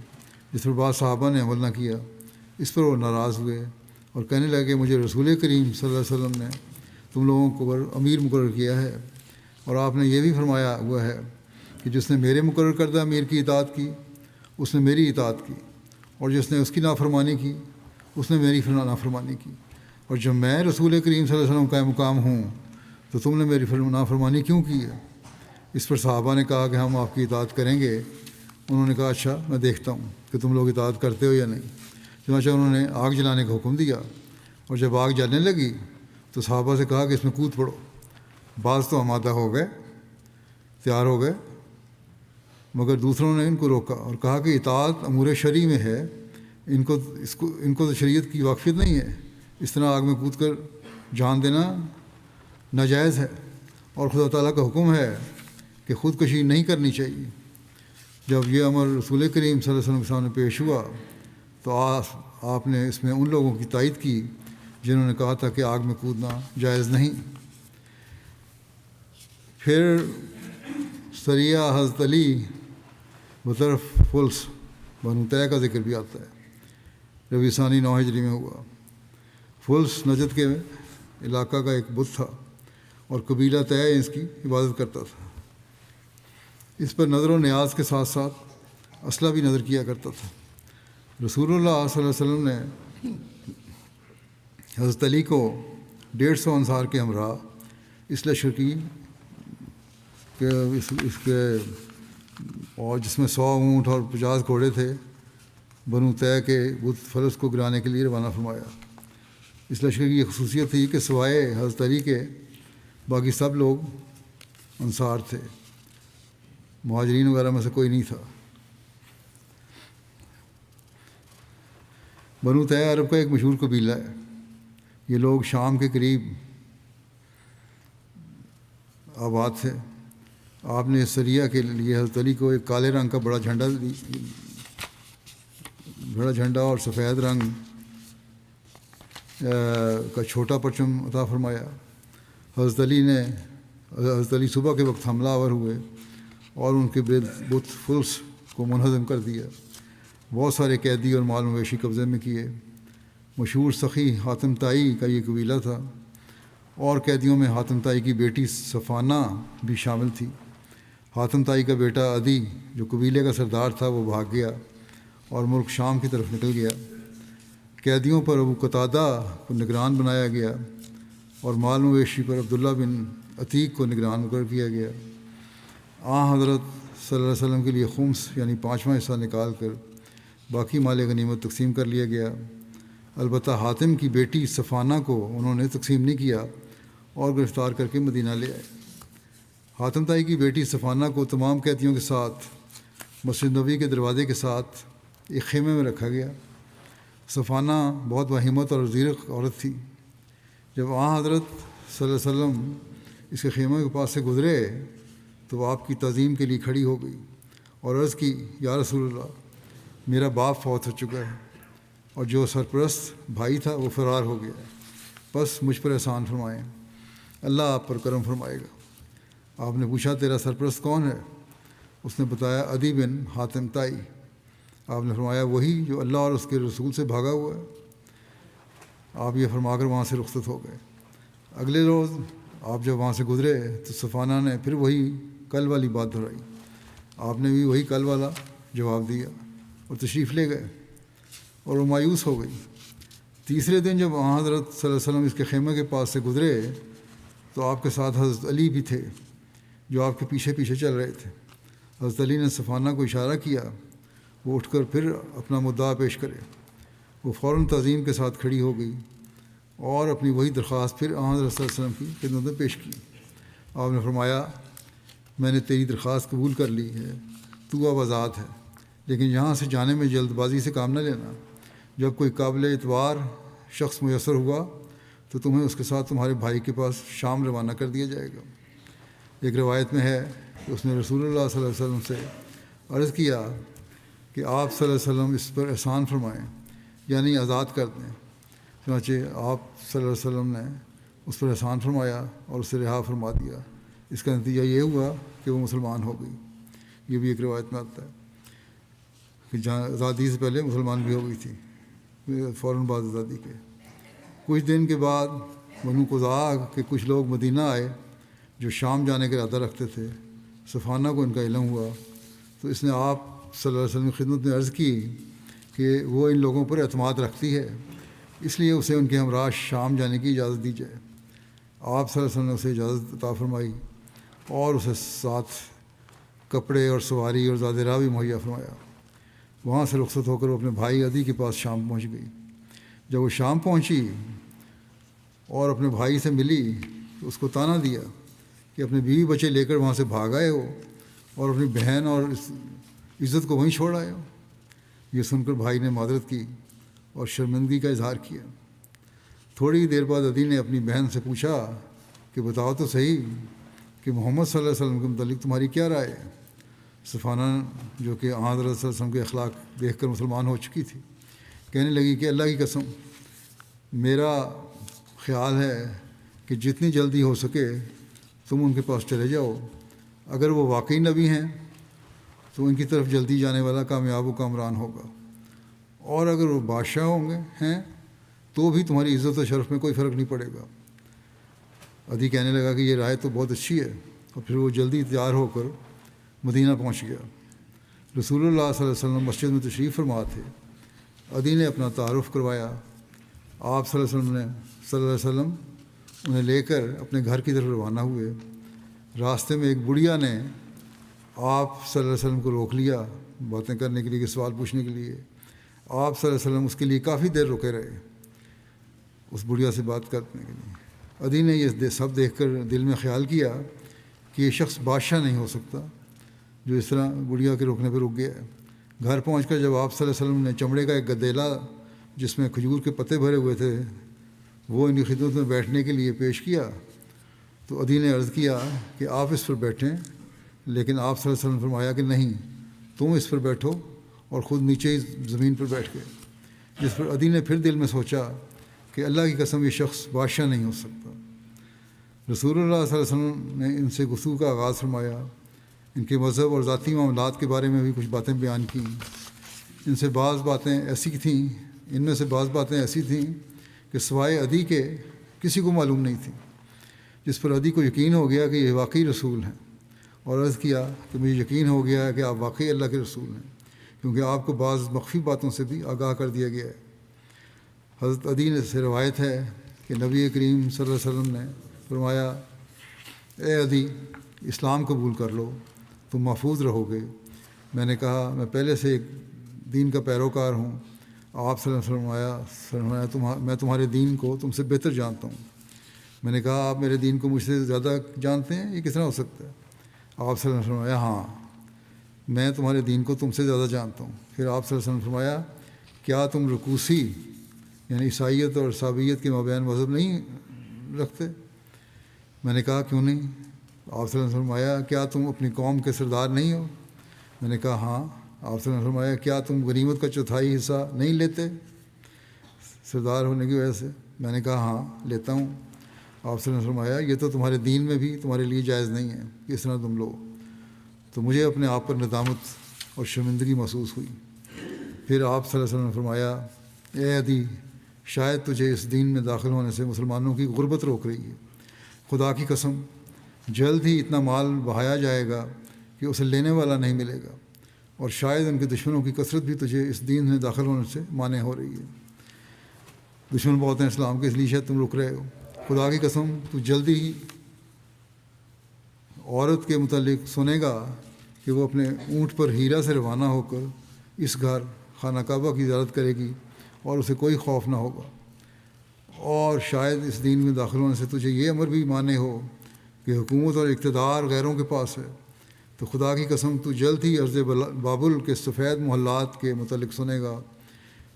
جس پر بعض صحابہ نے عمل نہ کیا۔ اس پر وہ ناراض ہوئے اور کہنے لگے مجھے رسول کریم صلی اللہ علیہ وسلم نے تم لوگوں کو امیر مقرر کیا ہے اور آپ نے یہ بھی فرمایا ہوا ہے کہ جس نے میرے مقرر کردہ امیر کی اطاعت کی اس نے میری اطاعت کی، اور جس نے اس کی نافرمانی کی اس نے میری نافرمانی کی، اور جب میں رسول کریم صلی اللہ علیہ وسلم کا مقام ہوں تو تم نے میری نافرمانی کیوں کی ہے؟ اس پر صحابہ نے کہا کہ ہم آپ کی اطاعت کریں گے۔ انہوں نے کہا اچھا میں دیکھتا ہوں کہ تم لوگ اطاعت کرتے ہو یا نہیں۔ چنانچہ انہوں نے آگ جلانے کا حکم دیا، اور جب آگ جلنے لگی تو صحابہ سے کہا کہ اس میں کود پڑو۔ بعض تو آمادہ ہو گئے، تیار ہو گئے، مگر دوسروں نے ان کو روکا اور کہا کہ اطاعت امور شرعی میں ہے، ان کو تو شریعت کی واقفیت نہیں ہے، اس طرح آگ میں کود کر جان دینا ناجائز ہے، اور خدا تعالیٰ کا حکم ہے کہ خودکشی نہیں کرنی چاہیے۔ جب یہ امر رسول کریم صلی اللہ علیہ وسلم کے سامنے پیش ہوا تو آپ نے اس میں ان لوگوں کی تائید کی جنہوں نے کہا تھا کہ آگ میں کودنا جائز نہیں۔ پھر سریہ حضرت علی بطرف فلس بنو طے کا ذکر بھی آتا ہے، ربیع ثانی 9 ہجری میں ہوا۔ فلس نجد کے علاقہ کا ایک بت تھا اور قبیلہ طے اس کی عبادت کرتا تھا۔ اس پر نظر و نیاز کے ساتھ ساتھ اسلحہ بھی نظر کیا کرتا تھا۔ رسول اللہ صلی اللہ علیہ وسلم نے حضرت علی کو 150 انصار کے ہمراہ اس لشکر کی اس کے اور جس میں 100 اونٹ اور 50 گھوڑے تھے بنو طے کے بت فلس کو گرانے کے لیے روانہ فرمایا۔ اس لشکر کی یہ خصوصیت تھی کہ سوائے حضرت علی کے باقی سب لوگ انصار تھے، مہاجرین وغیرہ میں سے کوئی نہیں تھا۔ بنو طے عرب کا ایک مشہور قبیلہ ہے۔ یہ لوگ شام کے قریب آباد تھے۔ آپ نے سریہ کے لیے حضرت علی کو ایک کالے رنگ کا بڑا جھنڈا اور سفید رنگ کا چھوٹا پرچم عطا فرمایا۔ حضرت علی صبح کے وقت حملہ آور ہوئے اور ان کے بت فلس کو منہدم کر دیا۔ بہت سارے قیدی اور مال مویشی قبضے میں کیے۔ مشہور سخی حاتم طائی کا یہ قبیلہ تھا، اور قیدیوں میں حاتم طائی کی بیٹی صفانہ بھی شامل تھی۔ حاتم طائی کا بیٹا عدی جو قبیلے کا سردار تھا وہ بھاگ گیا اور ملک شام کی طرف نکل گیا۔ قیدیوں پر ابو قتادہ کو نگران بنایا گیا اور مال مویشی پر عبداللہ بن عتیق کو نگران مقرر کیا گیا۔ حضرت صلی اللہ علیہ وسلم کے لیے خمس یعنی 5واں حصہ نکال کر باقی مال غنیمت تقسیم کر لیا گیا۔ البتہ حاتم کی بیٹی صفانہ کو انہوں نے تقسیم نہیں کیا اور گرفتار کر کے مدینہ لے آئے۔ حاتم طائی کی بیٹی صفانہ کو تمام قیدیوں کے ساتھ مسجد نبوی کے دروازے کے ساتھ ایک خیمے میں رکھا گیا۔ صفانہ بہت باہمت اور زیرک عورت تھی۔ جب حضرت صلی اللہ علیہ وسلم اس کے خیمے کے پاس سے گزرے تو وہ آپ کی تعظیم کے لیے کھڑی ہو گئی اور عرض کی، یا رسول اللہ، میرا باپ فوت ہو چکا ہے اور جو سرپرست بھائی تھا وہ فرار ہو گیا ہے، بس مجھ پر احسان فرمائیں، اللہ آپ پر کرم فرمائے گا۔ آپ نے پوچھا، تیرا سرپرست کون ہے؟ اس نے بتایا، عدی بن حاتم طائی۔ آپ نے فرمایا، وہی جو اللہ اور اس کے رسول سے بھاگا ہوا ہے۔ آپ یہ فرما کر وہاں سے رخصت ہو گئے۔ اگلے روز آپ جب وہاں سے گزرے تو صفانہ نے پھر وہی کل والی بات دہرائی۔ آپ نے بھی وہی کل والا جواب دیا اور تشریف لے گئے اور وہ مایوس ہو گئی۔ تیسرے دن جب حضرت صلی اللہ علیہ وسلم اس کے خیمے کے پاس سے گزرے تو آپ کے ساتھ حضرت علی بھی تھے جو آپ کے پیچھے پیچھے چل رہے تھے۔ حضرت علی نے صفانہ کو اشارہ کیا وہ اٹھ کر پھر اپنا مدعا پیش کرے۔ وہ فوراً تعظیم کے ساتھ کھڑی ہو گئی اور اپنی وہی درخواست پھر حضرت صلی اللہ علیہ وسلم کی خدمت میں پیش کی۔ آپ نے فرمایا، میں نے تیری درخواست قبول کر لی ہے، تو اب آزاد ہے، لیکن یہاں سے جانے میں جلد بازی سے کام نہ لینا۔ جب کوئی قابل اعتبار شخص میسر ہوا تو تمہیں اس کے ساتھ تمہارے بھائی کے پاس شام روانہ کر دیا جائے گا۔ ایک روایت میں ہے کہ اس نے رسول اللہ صلی اللہ علیہ وسلم سے عرض کیا کہ آپ صلی اللہ علیہ وسلم اس پر احسان فرمائیں، یعنی آزاد کر دیں۔ چنانچہ آپ صلی اللہ علیہ وسلم نے اس پر احسان فرمایا اور اسے رہا فرما دیا۔ اس کا نتیجہ یہ ہوا کہ وہ مسلمان ہو گئی۔ یہ بھی ایک روایت میں آتا ہے کہ جہاں آزادی سے پہلے مسلمان بھی ہو گئی تھی، فوراً بعد آزادی کے۔ کچھ دن کے بعد بنو قزاع کے کچھ لوگ مدینہ آئے جو شام جانے کا ارادہ رکھتے تھے۔ صفانہ کو ان کا علم ہوا تو اس نے آپ صلی اللہ علیہ وسلم کی خدمت میں عرض کی کہ وہ ان لوگوں پر اعتماد رکھتی ہے، اس لیے اسے ان کے ہمراہ شام جانے کی اجازت دی جائے۔ آپ صلی اللہ علیہ وسلم نے اسے اجازت عطا فرمائی اور اسے ساتھ کپڑے اور سواری اور زاد راہ بھی مہیا فرمایا۔ وہاں سے رخصت ہو کر وہ اپنے بھائی عدی کے پاس شام پہنچ گئی۔ جب وہ شام پہنچی اور اپنے بھائی سے ملی تو اس کو طعنہ دیا کہ اپنے بیوی بچے لے کر وہاں سے بھاگ آئے ہو اور اپنی بہن اور عزت کو وہیں چھوڑ آئے ہو۔ یہ سن کر بھائی نے معذرت کی اور شرمندگی کا اظہار کیا۔ تھوڑی دیر بعد عدی نے اپنی بہن سے پوچھا کہ بتاؤ تو صحیح کہ محمد صلی اللہ علیہ وسلم کے متعلق تمہاری کیا رائے ہے؟ صفانہ جو کہ حضرت صلی اللہ علیہ وسلم کے اخلاق دیکھ کر مسلمان ہو چکی تھی، کہنے لگی کہ اللہ کی قسم، میرا خیال ہے کہ جتنی جلدی ہو سکے تم ان کے پاس چلے جاؤ۔ اگر وہ واقعی نبی ہیں تو ان کی طرف جلدی جانے والا کامیاب و کامران ہوگا، اور اگر وہ بادشاہ ہیں تو بھی تمہاری عزت و شرف میں کوئی فرق نہیں پڑے گا۔ عدی کہنے لگا کہ یہ رائے تو بہت اچھی ہے، اور پھر وہ جلدی تیار ہو کر مدینہ پہنچ گیا۔ رسول اللہ صلی اللہ علیہ وسلم مسجد میں تشریف فرما تھے۔ عدی نے اپنا تعارف کروایا۔ آپ صلی اللہ علیہ وسلم انہیں لے کر اپنے گھر کی طرف روانہ ہوئے۔ راستے میں ایک بڑھیا نے آپ صلی اللہ علیہ وسلم کو روک لیا باتیں کرنے کے لیے، سوال پوچھنے کے لیے۔ آپ صلی اللہ علیہ وسلم اس کے لیے کافی دیر رکے رہے اس بڑھیا سے بات کرنے کے لیے۔ عدی نے یہ سب دیکھ کر دل میں خیال کیا کہ یہ شخص بادشاہ نہیں ہو سکتا جو اس طرح بڑھیا کے روکنے پہ رک گیا ہے۔ گھر پہنچ کر جب آپ صلی اللہ علیہ وسلم نے چمڑے کا ایک گدیلا جس میں کھجور کے پتے بھرے ہوئے تھے وہ ان کی خدمت میں بیٹھنے کے لیے پیش کیا تو عدی نے عرض کیا کہ آپ اس پر بیٹھیں، لیکن آپ صلی اللہ علیہ وسلم نے فرمایا کہ نہیں، تم اس پر بیٹھو، اور خود نیچے ہی زمین پر بیٹھ گئے۔ جس پر عدی نے پھر دل میں سوچا کہ اللہ کی قسم یہ شخص بادشاہ نہیں ہو سکتا۔ رسول اللہ صلی اللہ علیہ وسلم نے ان سے گفتگو کا آغاز فرمایا ان کے مذہب اور ذاتی معاملات کے بارے میں بھی کچھ باتیں بیان کیں۔ ان سے بعض باتیں ایسی تھیں ان میں سے بعض باتیں ایسی تھیں کہ سوائے عدی کے کسی کو معلوم نہیں تھی، جس پر عدی کو یقین ہو گیا کہ یہ واقعی رسول ہیں، اور عرض کیا کہ مجھے یقین ہو گیا ہے کہ آپ واقعی اللہ کے رسول ہیں، کیونکہ آپ کو بعض مخفی باتوں سے بھی آگاہ کر دیا گیا ہے۔ حضرت عدی سے روایت ہے کہ نبی کریم صلی اللہ علیہ وسلم نے فرمایا، اے عدی، اسلام قبول کر لو، تم محفوظ رہو گے۔ میں نے کہا، میں پہلے سے ایک دین کا پیروکار ہوں۔ آپ صلی اللہ علیہ وسلم فرمایا میں تمہارے دین کو تم سے بہتر جانتا ہوں۔ میں نے کہا، آپ میرے دین کو مجھ سے زیادہ جانتے ہیں، یہ کس طرح ہو سکتا ہے؟ آپ صلی اللہ علیہ وسلم فرمایا، ہاں، میں تمہارے دین کو تم سے زیادہ جانتا ہوں۔ پھر آپ صلی اللہ علیہ وسلم فرمایا، کیا تم رکوسی یعنی عیسائیت اور صابیت کے مابین مذہب نہیں رکھتے؟ میں نے کہا، کیوں نہیں؟ آپ صلی اللہ علیہ وسلم فرمایا، کیا تم اپنی قوم کے سردار نہیں ہو؟ میں نے کہا، ہاں۔ آپ صلی اللہ علیہ وسلم فرمایا، کیا تم غنیمت کا چوتھائی حصہ نہیں لیتے سردار ہونے کی وجہ سے؟ میں نے کہا، ہاں، لیتا ہوں۔ آپ صلی اللہ علیہ وسلم فرمایا، یہ تو تمہارے دین میں بھی تمہارے لیے جائز نہیں ہے، کس طرح تم لو؟ تو مجھے اپنے آپ پر ندامت اور شرمندگی محسوس ہوئی۔ پھر آپ صلی اللہ علیہ وسلم نے فرمایا، اے عدی، شاید تجھے اس دین میں داخل ہونے سے مسلمانوں کی غربت روک رہی ہے۔ خدا کی قسم، جلد ہی اتنا مال بہایا جائے گا کہ اسے لینے والا نہیں ملے گا، اور شاید ان کے دشمنوں کی کثرت بھی تجھے اس دین میں داخل ہونے سے مانع ہو رہی ہے۔ دشمن بہت ہیں اسلام کے، اس لیے شاید تم رک رہے ہو۔ خدا کی قسم، تو جلدی ہی عورت کے متعلق سنے گا کہ وہ اپنے اونٹ پر ہیرا سے روانہ ہو کر اس گھر خانہ کعبہ کی زیارت کرے گی اور اسے کوئی خوف نہ ہوگا، اور شاید اس دین میں داخل ہونے سے تجھے یہ امر بھی مانے ہو کہ حکومت اور اقتدار غیروں کے پاس ہے۔ تو خدا کی قسم، تو جلد ہی ارض بابل کے سفید محلات کے متعلق سنے گا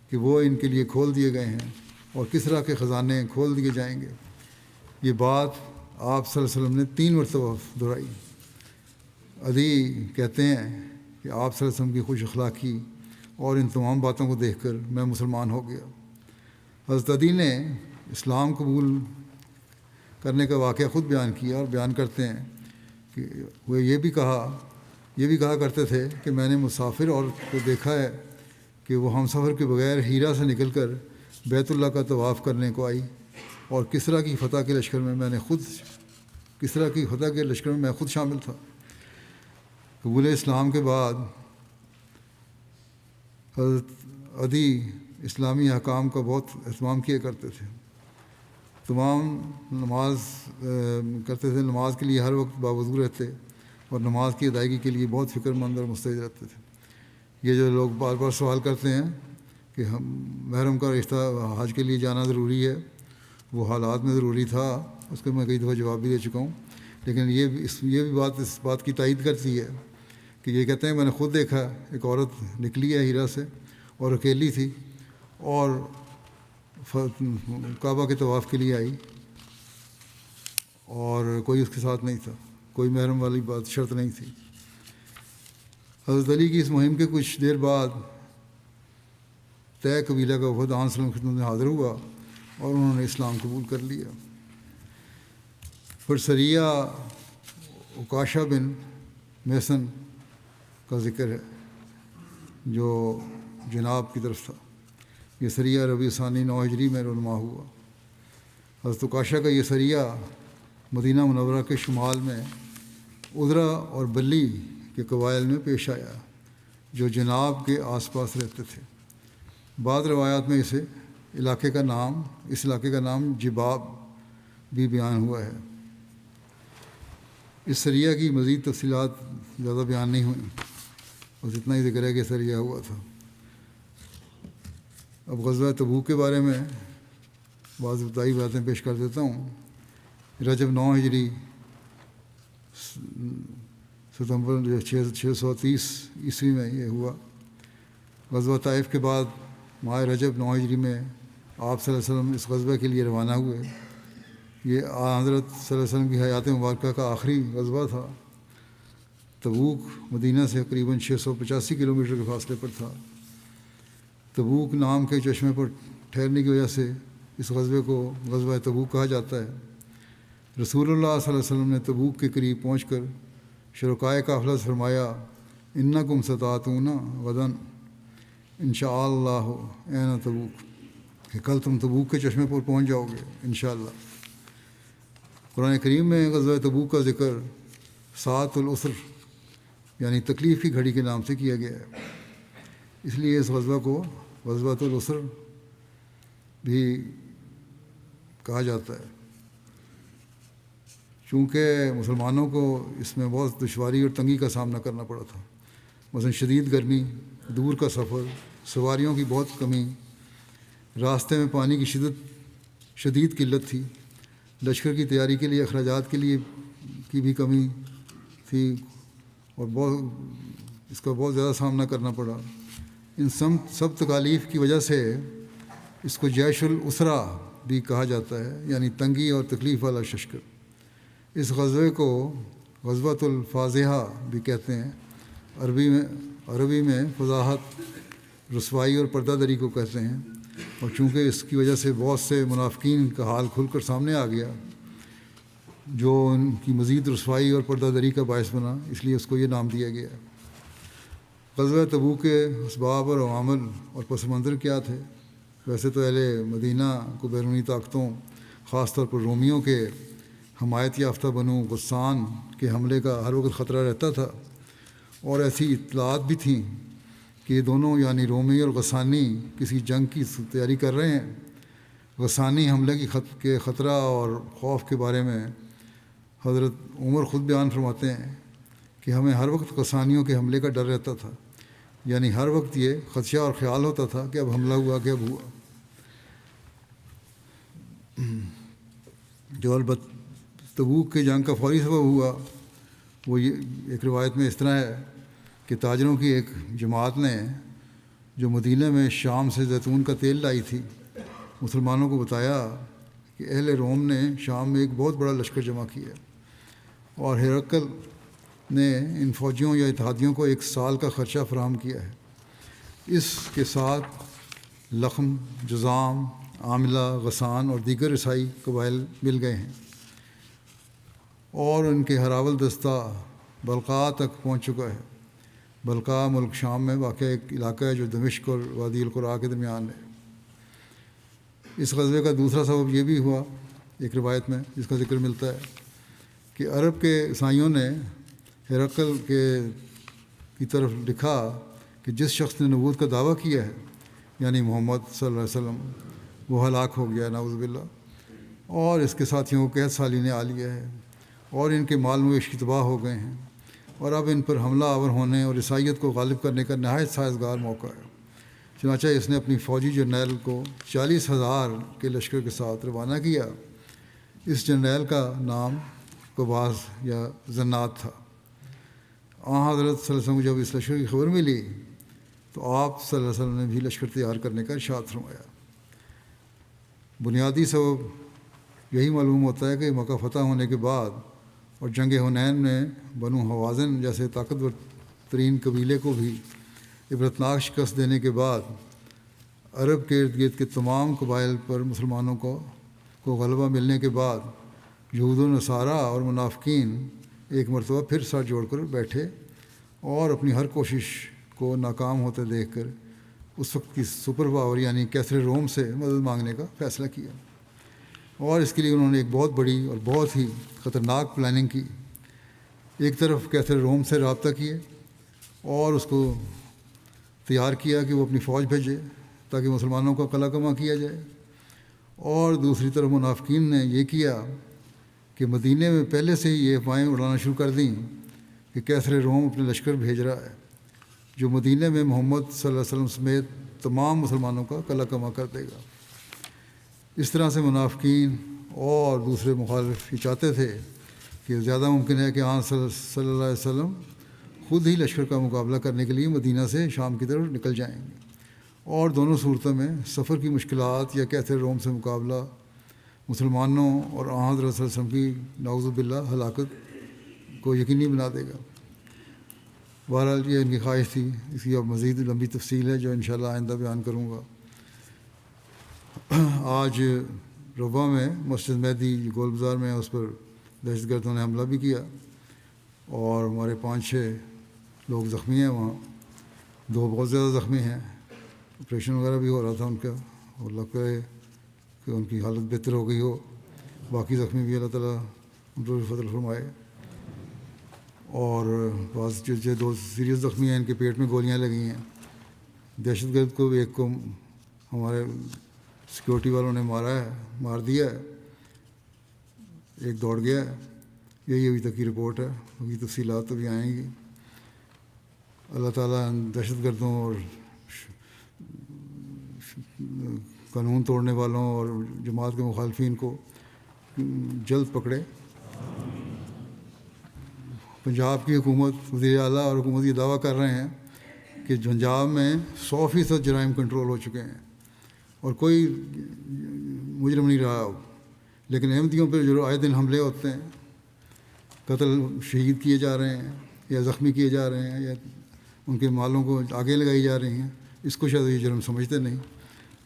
کہ وہ ان کے لیے کھول دیے گئے ہیں، اور کس طرح کے خزانے کھول دیے جائیں گے۔ یہ بات آپ صلی اللہ علیہ وسلم نے 3 مرتبہ دہرائی۔ عدی کہتے ہیں کہ آپ صلی اللہ علیہ وسلم کی خوش اخلاقی اور ان تمام باتوں کو دیکھ کر میں مسلمان ہو گیا۔ حضرت عدی نے اسلام قبول کرنے کا واقعہ خود بیان کیا، اور بیان کرتے ہیں کہ وہ یہ بھی کہا کرتے تھے کہ میں نے مسافر عورت کو دیکھا ہے کہ وہ ہم سفر کے بغیر ہیرا سے نکل کر بیت اللہ کا طواف کرنے کو آئی، اور کس طرح کی فتح کے لشکر میں میں خود شامل تھا۔ قبول اسلام کے بعد حضرت عدی اسلامی احکام کا بہت اہتمام کیا کرتے تھے۔ نماز کے لیے ہر وقت باوضو رہتے، اور نماز کی ادائیگی کے لیے بہت فکر مند اور مستعد رہتے تھے۔ یہ جو لوگ بار بار سوال کرتے ہیں کہ محرم کا رشتہ حج کے لیے جانا ضروری ہے، وہ حالات میں ضروری تھا، اس کو میں کئی دفعہ جواب بھی دے چکا ہوں، لیکن یہ بھی اس بات کی تائید کرتی ہے کہ یہ کہتے ہیں میں نے خود دیکھا، ایک عورت نکلی ہے ہیرا سے اور اکیلی تھی، اور کعبہ کے طواف کے لیے آئی، اور کوئی اس کے ساتھ نہیں تھا، کوئی محرم والی بات شرط نہیں تھی۔ حضرت علی کی اس مہم کے کچھ دیر بعد طے قبیلہ کا وفد آن صلی اللہ علیہ وسلم خدمت میں حاضر ہوا، اور انہوں نے اسلام قبول کر لیا۔ پھر سریہ عکاشہ بن محصن کا ذکر ہے جو جناب کی طرف تھا۔ یہ سریہ ربیع ثانی 9 ہجری میں رونما ہوا۔ حضرت عکاشہ کا یہ سریہ مدینہ منورہ کے شمال میں ادرا اور بلی کے قبائل میں پیش آیا جو جناب کے آس پاس رہتے تھے۔ بعض روایات میں اس علاقے کا نام جباب بھی بیان ہوا ہے۔ اس سریہ کی مزید تفصیلات زیادہ بیان نہیں ہوئیں، بس اتنا ہی ذکر ہے کہ سریہ ہوا تھا۔ اب غزوہ تبوک کے بارے میں بعض ابتدائی باتیں پیش کر دیتا ہوں۔ رجب 9 ہجری ستمبر 630 عیسوی میں یہ ہوا۔ غزوہ طائف کے بعد ماہ رجب 9 ہجری میں آپ صلی اللہ علیہ وسلم اس غزوہ کے لیے روانہ ہوئے۔ یہ حضرت صلی اللہ علیہ وسلم کی حیات مبارکہ کا آخری غزوہ تھا۔ تبوک مدینہ سے تقریباً 685 کلومیٹر کے فاصلے پر تھا۔ تبوک نام کے چشمے پر ٹھہرنے کی وجہ سے اس غزوے کو غزوہ تبوک کہا جاتا ہے۔ رسول اللہ صلی اللہ علیہ وسلم نے تبوک کے قریب پہنچ کر شرکائے قافلہ سے فرمایا انکم ستاتون غدن انشاء اللہ عین تبوک، کہ کل تم تبوک کے چشمے پر پہنچ جاؤ گے انشاءاللہ۔ قرآن کریم میں غزوہ تبوک کا ذکر ساعۃ العسر یعنی تکلیف کی گھڑی کے نام سے کیا گیا ہے، اس لیے اس غزوہ کو غزوۃ العسر بھی کہا جاتا ہے، چونکہ مسلمانوں کو اس میں بہت دشواری اور تنگی کا سامنا کرنا پڑا تھا، مثلا شدید گرمی، دور کا سفر، سواریوں کی بہت کمی، راستے میں پانی کی شدید قلت تھی، لشکر کی تیاری کے لیے اخراجات کے لیے کی بھی کمی تھی اور اس کا بہت زیادہ سامنا کرنا پڑا۔ ان سب تکالیف کی وجہ سے اس کو جیش الاسرا بھی کہا جاتا ہے، یعنی تنگی اور تکلیف والا لشکر۔ اس غزوے کو غزوۃ الفاضحہ بھی کہتے ہیں، عربی میں فضاحت، رسوائی اور پردہ دری کو کہتے ہیں، اور چونکہ اس کی وجہ سے بہت سے منافقین کا حال کھل کر سامنے آ گیا جو ان کی مزید رسوائی اور پردہ دری کا باعث بنا، اس لیے اس کو یہ نام دیا گیا۔ غزوہ تبوک کے اسباب اور عوامل اور پس منظر کیا تھے؟ ویسے تو اہل مدینہ کو بیرونی طاقتوں، خاص طور پر رومیوں کے حمایت یافتہ بنو غسان کے حملے کا ہر وقت خطرہ رہتا تھا، اور ایسی اطلاعات بھی تھیں کہ یہ دونوں یعنی رومی اور غسانی کسی جنگ کی تیاری کر رہے ہیں۔ غسانی حملے کے خطرہ اور خوف کے بارے میں حضرت عمر خود بیان فرماتے ہیں کہ ہمیں ہر وقت غسانیوں کے حملے کا ڈر رہتا تھا، یعنی ہر وقت یہ خدشہ اور خیال ہوتا تھا کہ اب حملہ ہوا کہ اب ہوا۔ جو البتہ تبوک کے جنگ کا فوری سبب ہوا وہ یہ ایک روایت میں اس طرح ہے کہ تاجروں کی ایک جماعت نے جو مدینہ میں شام سے زیتون کا تیل لائی تھی، مسلمانوں کو بتایا کہ اہل روم نے شام میں ایک بہت بڑا لشکر جمع کیا اور ہرقل نے ان فوجیوں یا اتحادیوں کو 1 سال کا خرچہ فراہم کیا ہے۔ اس کے ساتھ لخم، جذام، عاملہ، غسان اور دیگر عیسائی قبائل مل گئے ہیں، اور ان کے ہراول دستہ بلقاء تک پہنچ چکا ہے۔ بلقاء ملک شام میں واقع ایک علاقہ ہے جو دمشق اور وادی القرا کے درمیان ہے۔ اس غزوے کا دوسرا سبب یہ بھی ہوا ایک روایت میں جس کا ذکر ملتا ہے کہ عرب کے عیسائیوں نے ہرقل کی طرف لکھا کہ جس شخص نے نبوت کا دعویٰ کیا ہے یعنی محمد صلی اللہ علیہ وسلم، وہ ہلاک ہو گیا نعوذ باللہ، اور اس کے ساتھیوں کو قحط سالی نے آ لیا ہے اور ان کے مال مویشی تباہ ہو گئے ہیں، اور اب ان پر حملہ آور ہونے اور عیسائیت کو غالب کرنے کا نہایت سازگار موقع ہے۔ چنانچہ اس نے اپنی فوجی جرنیل کو 40,000 کے لشکر کے ساتھ روانہ کیا۔ اس جرنیل کا نام قباز یا زنات تھا۔ حضرت صلی اللہ علیہ وسلم کو جب اس لشکر کی خبر ملی تو آپ صلی اللہ علیہ وسلم نے بھی لشکر تیار کرنے کا ارشاد فرمایا۔ بنیادی سبب یہی معلوم ہوتا ہے کہ مکہ فتح ہونے کے بعد اور جنگ حنین میں بنو حوازن جیسے طاقتور ترین قبیلے کو بھی عبرتناک شکست دینے کے بعد عرب کے ارد گرد کے تمام قبائل پر مسلمانوں کو غلبہ ملنے کے بعد یہود و نصارہ اور منافقین ایک مرتبہ پھر سر جوڑ کر بیٹھے اور اپنی ہر کوشش کو ناکام ہوتے دیکھ کر اس وقت کی سپر پاور یعنی کیسر روم سے مدد مانگنے کا فیصلہ کیا، اور اس کے لیے انہوں نے ایک بہت بڑی اور بہت ہی خطرناک پلاننگ کی۔ ایک طرف کیسر روم سے رابطہ کیے اور اس کو تیار کیا کہ وہ اپنی فوج بھیجے تاکہ مسلمانوں کا قلع کما کیا جائے، اور دوسری طرف منافقین نے یہ کیا کہ مدینے میں پہلے سے ہی یہ افواہیں اڑانا شروع کر دیں کہ کیسر روم اپنے لشکر بھیج رہا ہے جو مدینے میں محمد صلی اللہ علیہ وسلم سمیت تمام مسلمانوں کا قلع کما کر دے گا۔ اس طرح سے منافقین اور دوسرے مخالف یہ چاہتے تھے کہ زیادہ ممکن ہے کہ آن صلی اللہ علیہ وسلم خود ہی لشکر کا مقابلہ کرنے کے لیے مدینہ سے شام کی طرف نکل جائیں گے، اور دونوں صورتوں میں سفر کی مشکلات یا کیسر روم سے مقابلہ مسلمانوں اور آن حضرت صلی اللہ علیہ وسلم کی نعوذ باللہ ہلاکت کو یقینی بنا دے گا۔ بہرحال یہ ان کی خواہش تھی، اس کی اب مزید لمبی تفصیل ہے جو انشاءاللہ آئندہ بیان کروں گا۔ آج ربا میں مسجد مہدی گول بازار میں اس پر دہشت گردوں نے حملہ بھی کیا، اور ہمارے 5-6 لوگ زخمی ہیں وہاں، 2 بہت زیادہ زخمی ہیں، آپریشن وغیرہ بھی ہو رہا تھا ان کا، اور اللہ کرے کہ ان کی حالت بہتر ہو گئی ہو، باقی زخمی بھی اللہ تعالیٰ ان پر فضل فرمائے۔ اور بعض جو 2 سیریس زخمی ہیں ان کے پیٹ میں گولیاں لگی ہیں۔ دہشت گرد کو بھی ایک کو ہمارے سیکورٹی والوں نے مار دیا ہے، ایک دوڑ گیا ہے۔ یہی ابھی تک کی رپورٹ ہے، ابھی تفصیلات ابھی آئیں گی۔ اللہ تعالیٰ دہشت گردوں اور قانون توڑنے والوں اور جماعت کے مخالفین کو جلد پکڑے۔ پنجاب کی حکومت، وزیر اعلیٰ اور حکومت یہ دعویٰ کر رہے ہیں کہ پنجاب میں 100% جرائم کنٹرول ہو چکے ہیں اور کوئی مجرم نہیں رہا، لیکن احمدیوں پر جو آئے دن حملے ہوتے ہیں، قتل شہید کیے جا رہے ہیں یا زخمی کیے جا رہے ہیں یا ان کے مالوں کو آگے لگائی جا رہی ہیں، اس کو شاید یہ جرم سمجھتے نہیں۔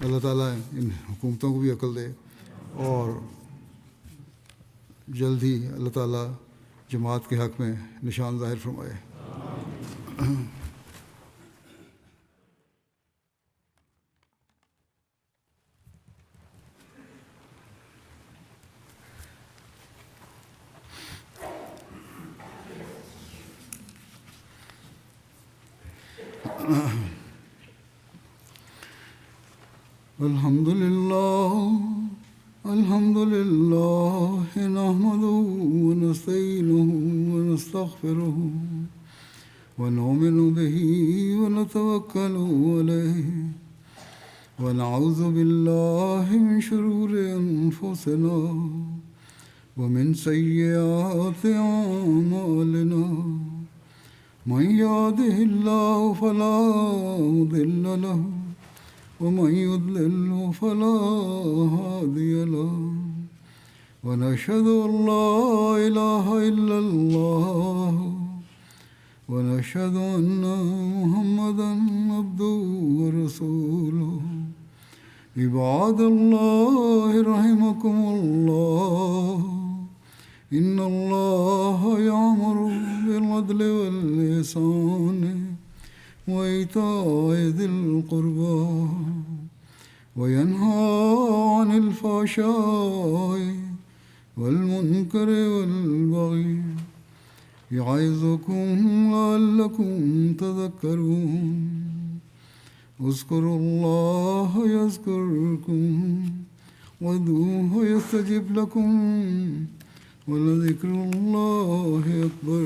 اللہ تعالیٰ ان حکومتوں کو بھی عقل دے اور جلد ہی اللہ تعالیٰ جماعت کے حق میں نشان ظاہر فرمائے۔ الحمد لله نحمده ونستعينه ونستغفره ونؤمن به ونتوكل عليه ونعوذ بالله من شرور أنفسنا ومن سيئات أعمالنا من يهده الله فلا مضل له ومن يضلل فلا هادي له ونشهد أن لا إله إلا الله ونشهد أن محمدا عبده ورسوله عباد الله رحمكم الله إن الله يأمر بالعدل والإحسان وإيتاء ذي القربى وينهى عن الفحشاء والمنكر والبغي يعظكم لعلكم تذكرون اذكروا الله يذكركم وادعوه يستجب لكم ولذكر الله أكبر